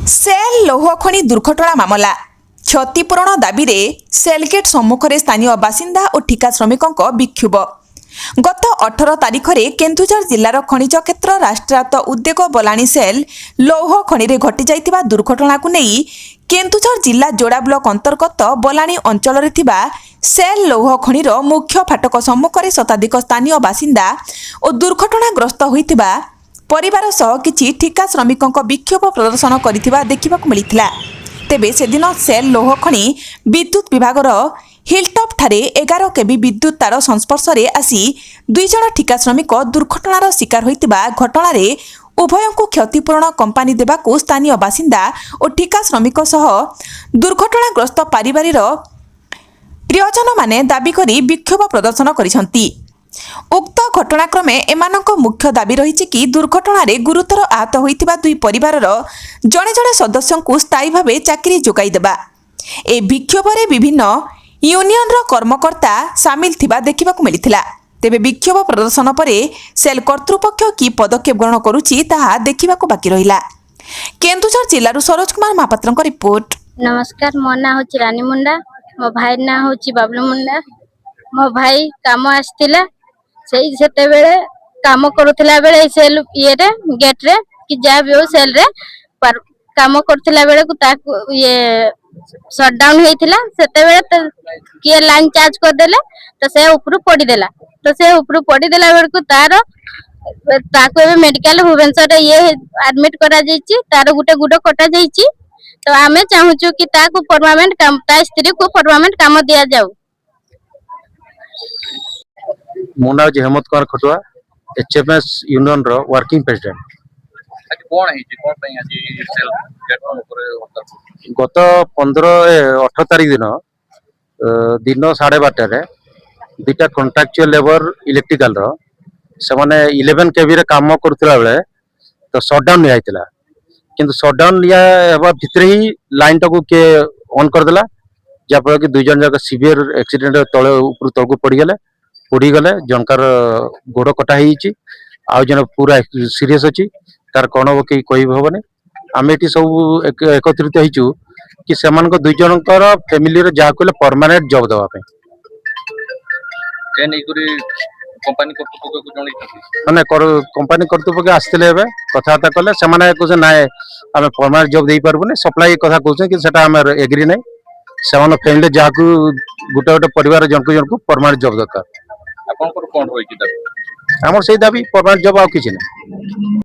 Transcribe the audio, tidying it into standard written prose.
Cell लौह खनि दुर्घटना मामला क्षतिपूरण दाबी रे सेलगेट सम्मुख में स्थानीय बासिंदा और ठिका श्रमिकों विक्षोभ गत 18 तारिख में केन्दुझर जिलार खनिज क्षेत्र राष्ट्रायत्त उद्योग बलाणी सेल लौह खनि रे घटी जाइतिबा दुर्घटना को नहीं केन्दुझर जिला जोड़ा ब्लॉक अंतर्गत बलाणी अंचल रे थिबा सेल लौह खनिर मुख्य फाटक सम्मुख में शताधिक स्थानीय बासिंदा और दुर्घटनाग्रस्त होइतिबा परिवार सह किछि ठिका श्रमिकों विक्षोभ प्रदर्शन करिथिबा देखिबाकु मिलिथिला। तेबे सेदिन सेल लौह खनि विद्युत विभागर हिलटॉप ठारे 11 केबी विद्युत तार संस्पर्श रे आसी 2 जण ठिका श्रमिक दुर्घटनार शिकार होइतिबा घटना रे उभयंकु क्षतिपूरण कंपानी देबाकु स्थानीय बासिंदा और ठिका श्रमिक सह दुर्घटनाग्रस्त परिवारर प्रियजन माने दाबी करी विक्षोभ प्रदर्शन करिसंती। उक्त घटनाक्रमे एमानक मुख्य दाबी रही कि दुर्घटना रे गुरुतर आहत होइतिबा दुई परिवारर जणे जणे सदस्यंकु स्थायी भावे चाकरी जोगाई देबा। ए विक्षोभ रे विभिन्न यूनियन रो कर्मकर्ता शामिल थिबा देखिबाकु मिलिथिला। तेबे विक्षोभ प्रदर्शन परे सेल कर्तृपक्ष की पदक्षेप ग्रहण करूची ताहा देखिबाकु बाकी रहिला। केन्दुझर जिल्लारु सरोज कुमार महापात्रक रिपोर्ट। नमस्कार, मो ना होची रानी मुंडा, मो भाई ना होची बाबलू मुंडा। मो भाई काम आस्तिला सेते बेले काम करूथिला बेले सेल ये रे गेट रे कि जा भी हो सेल रे पर काम करथिला बेले को ताको ये शटडाउन हेतिला। सेते बेले तो किए लाइन चार्ज कर देले तो से ऊपर पड़ी देला। तो से ऊपर पड़ी देला बेले को तार ताको ए मेडिकल भुवनेश्वर रे ये एडमिट करा जाईची। तार गुटे गुडो कटा जाईची। तो आमे चाहूचु कि ताको परमानेंट काम ता स्त्री को परमानेंट काम दिया जाऊ। मो ना हेमंत कुमार खटुआ एचएमएस यूनियन रो वर्किंग प्रेसिडेंट। आज कोन है जी कोन पई आज सेल प्लेटफॉर्म ऊपर गत 18 तारिख दिन 12:30 रे दुटा कॉन्ट्रैक्चुअल लेबर इलेक्ट्रिकल रो से माने 11 केवी रे काम करथला बेले तो शटडाउन नि आइतला। किंतु शटडाउन लिया हेबा भितरे ही लाइन टाको के ऑन कर देला जापर कि 2 जन जाक सीवियर एक्सीडेंट तळे ऊपर तळको पड़ी गले जनकार गोड़ कटा ही आउ जन पूरा सीरियस अच्छी तार कौन हम कहीं कह हेनी। आम ये सब एकत्रित होइचु कि से 2 जनकर फैमिली रे जहा कहले परमानेंट जॉब देवाई कंपनी कर्तृपक्ष को माने कंपनी कर्तृपक्ष आसते कथबार्ता कले से कहते ना आम परमानेंट जॉब दे पार्बनी सप्लाई कथा कहते कि सेटा आम एग्री ना से फैमिली जहाँ गोटे गोटे परिवार जनक जनक परमानेंट जॉब दरकार। आपन कोन होई कि आम से दाबी परमानेंट जॉब आ किसी ना।